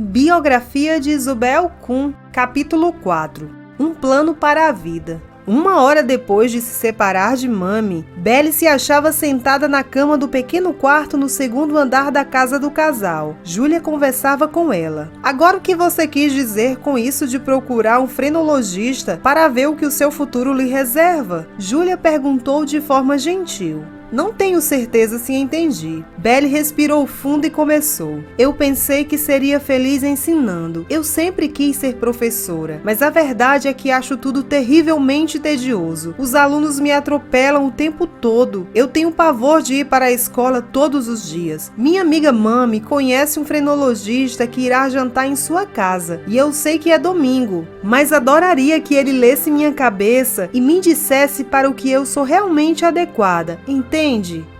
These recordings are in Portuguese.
Biografia de Isabel Kuhn, capítulo 4. Um plano para a vida. Uma hora depois de se separar de Mami, Belly se achava sentada na cama do pequeno quarto no segundo andar da casa do casal. Júlia conversava com ela. Agora, o que você quis dizer com isso de procurar um frenologista para ver o que o seu futuro lhe reserva? Júlia perguntou de forma gentil. Não tenho certeza se entendi. Belly respirou fundo e começou. Eu pensei que seria feliz ensinando. Eu sempre quis ser professora, mas a verdade é que acho tudo terrivelmente tedioso. Os alunos me atropelam o tempo todo. Eu tenho pavor de ir para a escola todos os dias. Minha amiga Mami conhece um frenologista que irá jantar em sua casa, e eu sei que é domingo, mas adoraria que ele lesse minha cabeça e me dissesse para o que eu sou realmente adequada. Entende?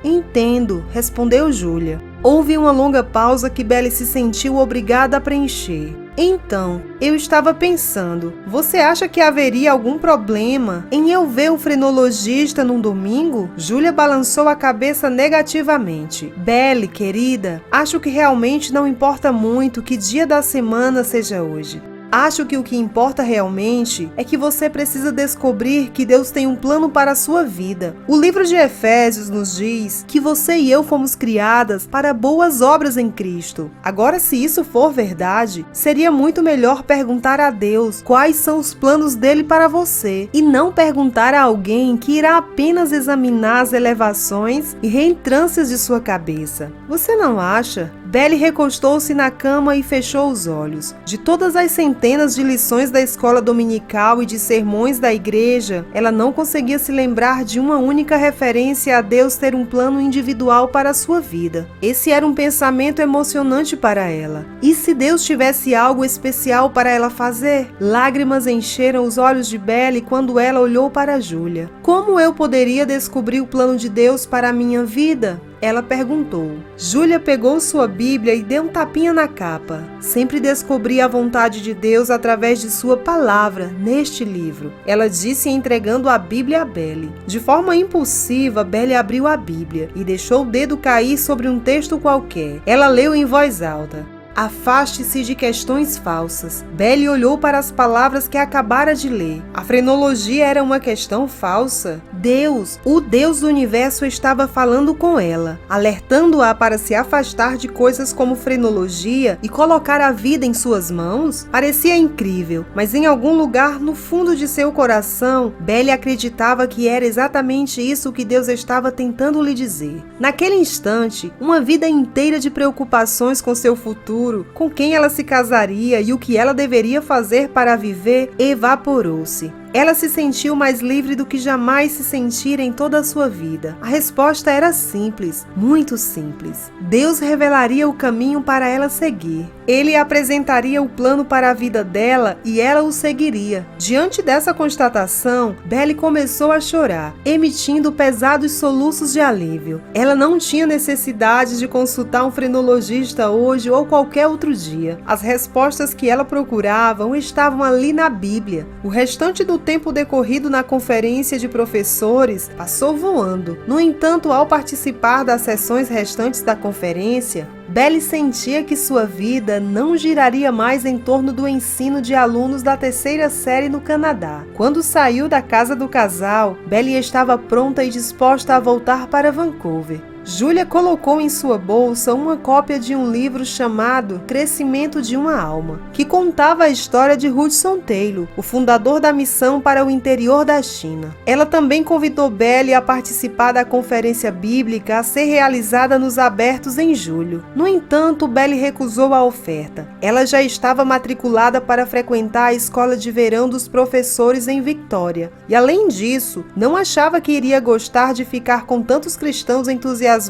Entendo, respondeu Júlia. Houve uma longa pausa que Belly se sentiu obrigada a preencher. Então, eu estava pensando, você acha que haveria algum problema em eu ver um frenologista num domingo? Júlia balançou a cabeça negativamente. Belly, querida, acho que realmente não importa muito que dia da semana seja hoje. Acho que o que importa realmente é que você precisa descobrir que Deus tem um plano para a sua vida. O livro de Efésios nos diz que você e eu fomos criadas para boas obras em Cristo. Agora, se isso for verdade, seria muito melhor perguntar a Deus quais são os planos dele para você e não perguntar a alguém que irá apenas examinar as elevações e reentrâncias de sua cabeça. Você não acha? Belly recostou-se na cama e fechou os olhos. De todas as centenas de lições da escola dominical e de sermões da igreja, ela não conseguia se lembrar de uma única referência a Deus ter um plano individual para a sua vida. Esse era um pensamento emocionante para ela. E se Deus tivesse algo especial para ela fazer? Lágrimas encheram os olhos de Belly quando ela olhou para Júlia. Como eu poderia descobrir o plano de Deus para a minha vida? Ela perguntou. Júlia pegou sua Bíblia e deu um tapinha na capa. Sempre descobri a vontade de Deus através de sua palavra, neste livro. Ela disse entregando a Bíblia a Belly. De forma impulsiva, Belly abriu a Bíblia e deixou o dedo cair sobre um texto qualquer. Ela leu em voz alta. Afaste-se de questões falsas. Belly olhou para as palavras que acabara de ler. A frenologia era uma questão falsa? Deus, o Deus do universo, estava falando com ela, alertando-a para se afastar de coisas como frenologia e colocar a vida em suas mãos? Parecia incrível, mas em algum lugar no fundo de seu coração, Belly acreditava que era exatamente isso que Deus estava tentando lhe dizer. Naquele instante, uma vida inteira de preocupações com seu futuro, com quem ela se casaria e o que ela deveria fazer para viver, evaporou-se. Ela se sentiu mais livre do que jamais se sentira em toda a sua vida. A resposta era simples, muito simples. Deus revelaria o caminho para ela seguir. Ele apresentaria o plano para a vida dela e ela o seguiria. Diante dessa constatação, Belly começou a chorar, emitindo pesados soluços de alívio. Ela não tinha necessidade de consultar um frenologista hoje ou qualquer outro dia. As respostas que ela procurava estavam ali na Bíblia. O restante do tempo decorrido na conferência de professores passou voando. No entanto, ao participar das sessões restantes da conferência, Belly sentia que sua vida não giraria mais em torno do ensino de alunos da terceira série no Canadá. Quando saiu da casa do casal, Belly estava pronta e disposta a voltar para Vancouver. Júlia colocou em sua bolsa uma cópia de um livro chamado Crescimento de uma Alma, que contava a história de Hudson Taylor, o fundador da missão para o interior da China. Ela também convidou Belly a participar da conferência bíblica a ser realizada nos Abertos em julho. No entanto, Belly recusou a oferta. Ela já estava matriculada para frequentar a escola de verão dos professores em Victoria, e além disso, não achava que iria gostar de ficar com tantos cristãos entusiasmados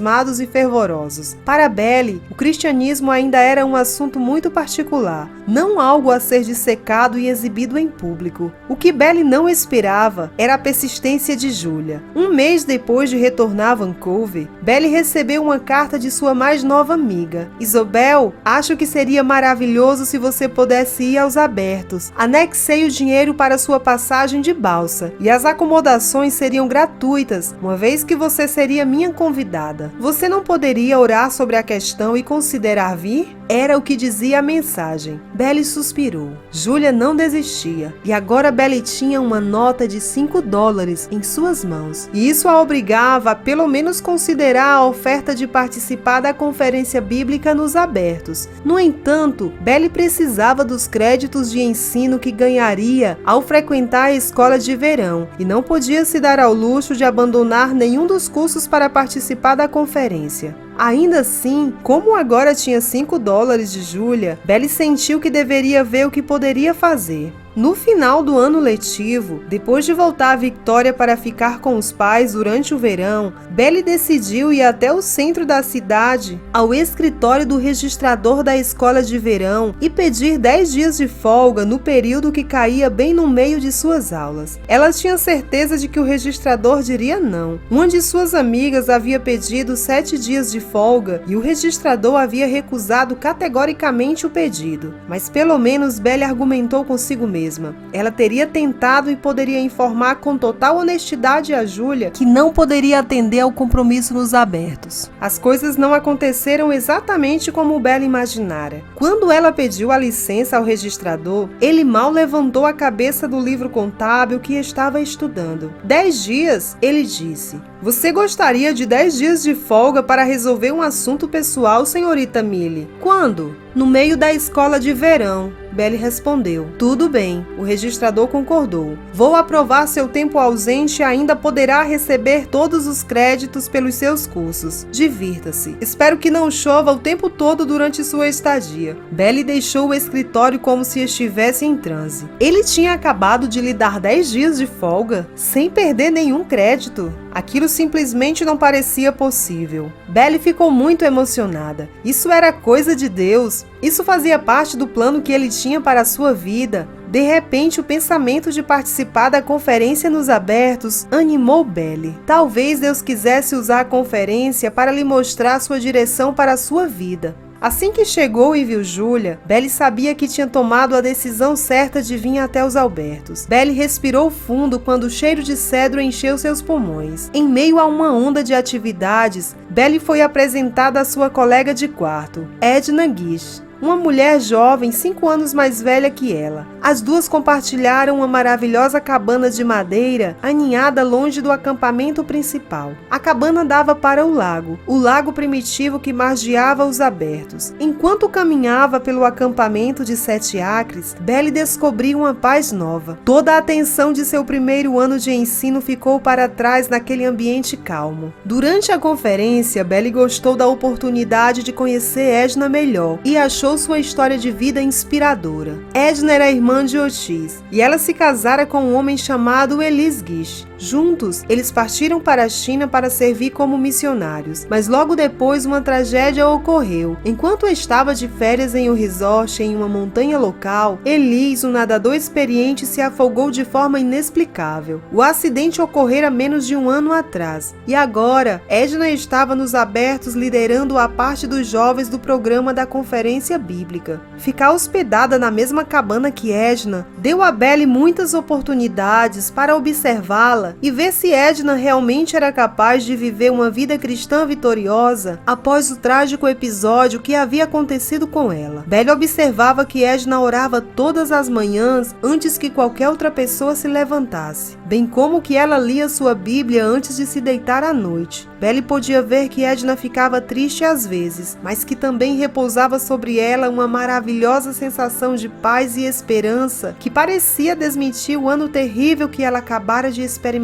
e fervorosos. Para Belly, o cristianismo ainda era um assunto muito particular, não algo a ser dissecado e exibido em público. O que Belly não esperava era a persistência de Júlia. Um mês depois de retornar a Vancouver, Belly recebeu uma carta de sua mais nova amiga. Isabel, acho que seria maravilhoso se você pudesse ir aos Abertos. Anexei o dinheiro para sua passagem de balsa e as acomodações seriam gratuitas, uma vez que você seria minha convidada. ocupada. Você não poderia orar sobre a questão e considerar vir? Era o que dizia a mensagem. Belly suspirou. Júlia não desistia. E agora Belly tinha uma nota de $5 em suas mãos. E isso a obrigava a pelo menos considerar a oferta de participar da conferência bíblica nos abertos. No entanto, Belly precisava dos créditos de ensino que ganharia ao frequentar a escola de verão e não podia se dar ao luxo de abandonar nenhum dos cursos para participar da conferência. Ainda assim, como agora tinha $5 de Júlia, Belly sentiu que deveria ver o que poderia fazer. No final do ano letivo, depois de voltar à Victoria para ficar com os pais durante o verão, Belly decidiu ir até o centro da cidade, ao escritório do registrador da escola de verão e pedir 10 dias de folga no período que caía bem no meio de suas aulas. Ela tinha certeza de que o registrador diria não. Uma de suas amigas havia pedido 7 dias de folga e o registrador havia recusado categoricamente o pedido. Mas pelo menos Belly argumentou consigo mesma. Ela teria tentado e poderia informar com total honestidade a Júlia que não poderia atender ao compromisso nos abertos. As coisas não aconteceram exatamente como Belly imaginara. Quando ela pediu a licença ao registrador, ele mal levantou a cabeça do livro contábil que estava estudando. 10 dias, ele disse. Você gostaria de 10 dias de folga para resolver um assunto pessoal, senhorita Millie? Quando? No meio da escola de verão. Belly respondeu. Tudo bem, o registrador concordou. Vou aprovar seu tempo ausente e ainda poderá receber todos os créditos pelos seus cursos. Divirta-se. Espero que não chova o tempo todo durante sua estadia. Belly deixou o escritório como se estivesse em transe. Ele tinha acabado de lhe dar 10 dias de folga, sem perder nenhum crédito. Aquilo simplesmente não parecia possível. Belly ficou muito emocionada. Isso era coisa de Deus. Isso fazia parte do plano que ele tinha para a sua vida. De repente, o pensamento de participar da conferência nos abertos animou Belly. Talvez Deus quisesse usar a conferência para lhe mostrar sua direção para a sua vida. Assim que chegou e viu Júlia, Belly sabia que tinha tomado a decisão certa de vir até os Albertos. Belly respirou fundo quando o cheiro de cedro encheu seus pulmões. Em meio a uma onda de atividades, Belly foi apresentada à sua colega de quarto, Edna Gish. Uma mulher jovem, 5 anos mais velha que ela. As duas compartilharam uma maravilhosa cabana de madeira aninhada longe do acampamento principal. A cabana dava para o lago primitivo que margeava os abertos. Enquanto caminhava pelo acampamento de 7 acres, Belly descobriu uma paz nova. Toda a atenção de seu primeiro ano de ensino ficou para trás naquele ambiente calmo. Durante a conferência, Belly gostou da oportunidade de conhecer Edna melhor e achou sua história de vida inspiradora. Edna era irmã de Otis e ela se casara com um homem chamado Ellis Gish. Juntos, eles partiram para a China para servir como missionários, mas logo depois uma tragédia ocorreu. Enquanto estava de férias em um resort em uma montanha local, Ellis, um nadador experiente, se afogou de forma inexplicável. O acidente ocorrera menos de um ano atrás, e agora Edna estava nos abertos liderando a parte dos jovens do programa da conferência bíblica. Ficar hospedada na mesma cabana que Edna deu a Belly muitas oportunidades para observá-la e ver se Edna realmente era capaz de viver uma vida cristã vitoriosa após o trágico episódio que havia acontecido com ela. Belly observava que Edna orava todas as manhãs antes que qualquer outra pessoa se levantasse, bem como que ela lia sua Bíblia antes de se deitar à noite. Belly podia ver que Edna ficava triste às vezes, mas que também repousava sobre ela uma maravilhosa sensação de paz e esperança que parecia desmentir o ano terrível que ela acabara de experimentar.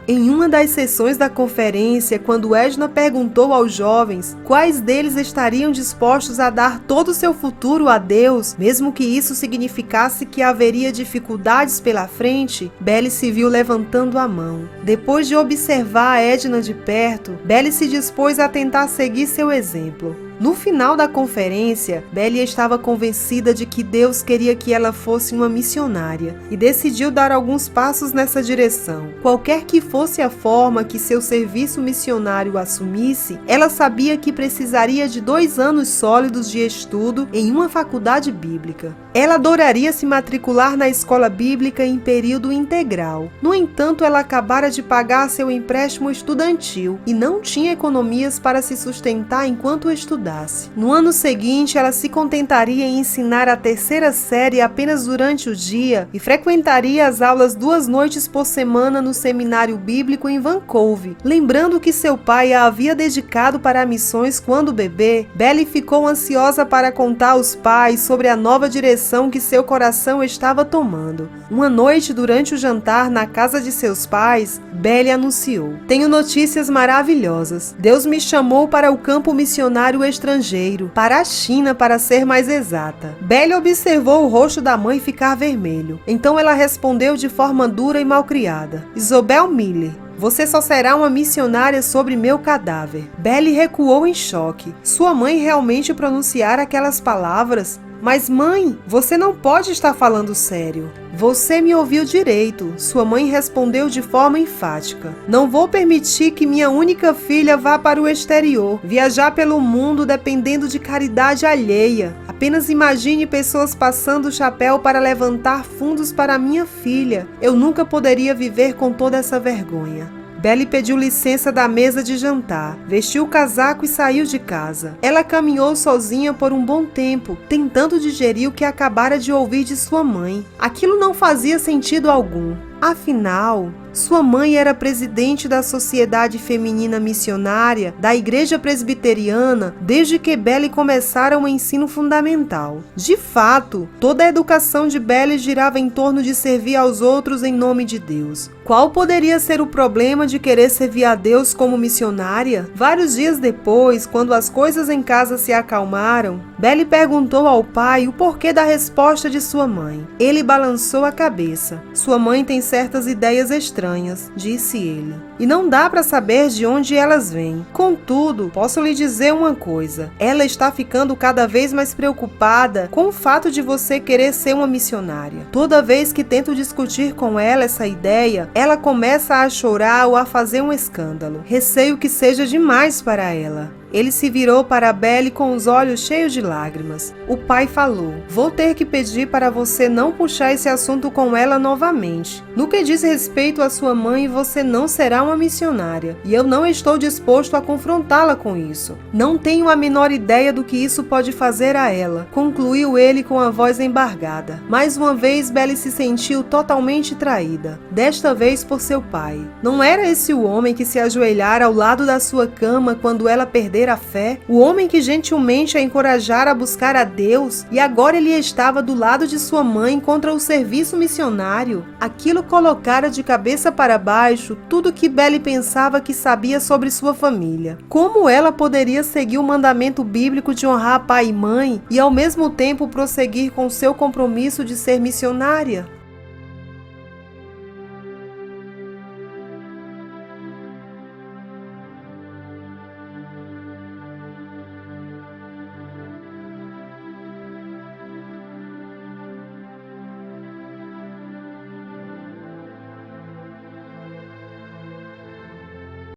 Em uma das sessões da conferência, quando Edna perguntou aos jovens quais deles estariam dispostos a dar todo o seu futuro a Deus, mesmo que isso significasse que haveria dificuldades pela frente, Belly se viu levantando a mão. Depois de observar Edna de perto, Belly se dispôs a tentar seguir seu exemplo. No final da conferência, Belly estava convencida de que Deus queria que ela fosse uma missionária e decidiu dar alguns passos nessa direção. Qualquer que fosse a forma que seu serviço missionário assumisse, ela sabia que precisaria de 2 anos sólidos de estudo em uma faculdade bíblica. Ela adoraria se matricular na escola bíblica em período integral. No entanto, ela acabara de pagar seu empréstimo estudantil e não tinha economias para se sustentar enquanto estudasse. No ano seguinte, ela se contentaria em ensinar a terceira série apenas durante o dia e frequentaria as aulas 2 noites por semana no seminário bíblico em Vancouver. Lembrando que seu pai a havia dedicado para missões quando bebê, Belly ficou ansiosa para contar aos pais sobre a nova direção que seu coração estava tomando. Uma noite, durante o jantar na casa de seus pais, Belly anunciou: "Tenho notícias maravilhosas. Deus me chamou para o campo missionário estrangeiro, para a China, para ser mais exata." Belly observou o rosto da mãe ficar vermelho. Então ela respondeu de forma dura e malcriada: "Isobel Miller, você só será uma missionária sobre meu cadáver." Belly recuou em choque. Sua mãe realmente pronunciara aquelas palavras? "Mas mãe, você não pode estar falando sério." "Você me ouviu direito," sua mãe respondeu de forma enfática. "Não vou permitir que minha única filha vá para o exterior, viajar pelo mundo dependendo de caridade alheia. Apenas imagine pessoas passando o chapéu para levantar fundos para minha filha. Eu nunca poderia viver com toda essa vergonha." Belly pediu licença da mesa de jantar, vestiu o casaco e saiu de casa. Ela caminhou sozinha por um bom tempo, tentando digerir o que acabara de ouvir de sua mãe. Aquilo não fazia sentido algum. Afinal, sua mãe era presidente da Sociedade Feminina Missionária da Igreja Presbiteriana desde que Belly começara o ensino fundamental. De fato, toda a educação de Belly girava em torno de servir aos outros em nome de Deus. Qual poderia ser o problema de querer servir a Deus como missionária? Vários dias depois, quando as coisas em casa se acalmaram, Belly perguntou ao pai o porquê da resposta de sua mãe. Ele balançou a cabeça. "Sua mãe tem certas ideias estranhas," disse ele, "e não dá para saber de onde elas vêm. Contudo, posso lhe dizer uma coisa: ela está ficando cada vez mais preocupada com o fato de você querer ser uma missionária. Toda vez que tento discutir com ela essa ideia, ela começa a chorar ou a fazer um escândalo. Receio que seja demais para ela." Ele se virou para Belly com os olhos cheios de lágrimas. O pai falou: "Vou ter que pedir para você não puxar esse assunto com ela novamente. No que diz respeito à sua mãe, você não será uma missionária, e eu não estou disposto a confrontá-la com isso. Não tenho a menor ideia do que isso pode fazer a ela," concluiu ele com a voz embargada. Mais uma vez, Belly se sentiu totalmente traída, desta vez por seu pai. Não era esse o homem que se ajoelhara ao lado da sua cama quando ela perdeu a fé, o homem que gentilmente a encorajara a buscar a Deus, e agora ele estava do lado de sua mãe contra o serviço missionário. Aquilo colocara de cabeça para baixo tudo que Belly pensava que sabia sobre sua família. Como ela poderia seguir o mandamento bíblico de honrar pai e mãe e ao mesmo tempo prosseguir com seu compromisso de ser missionária?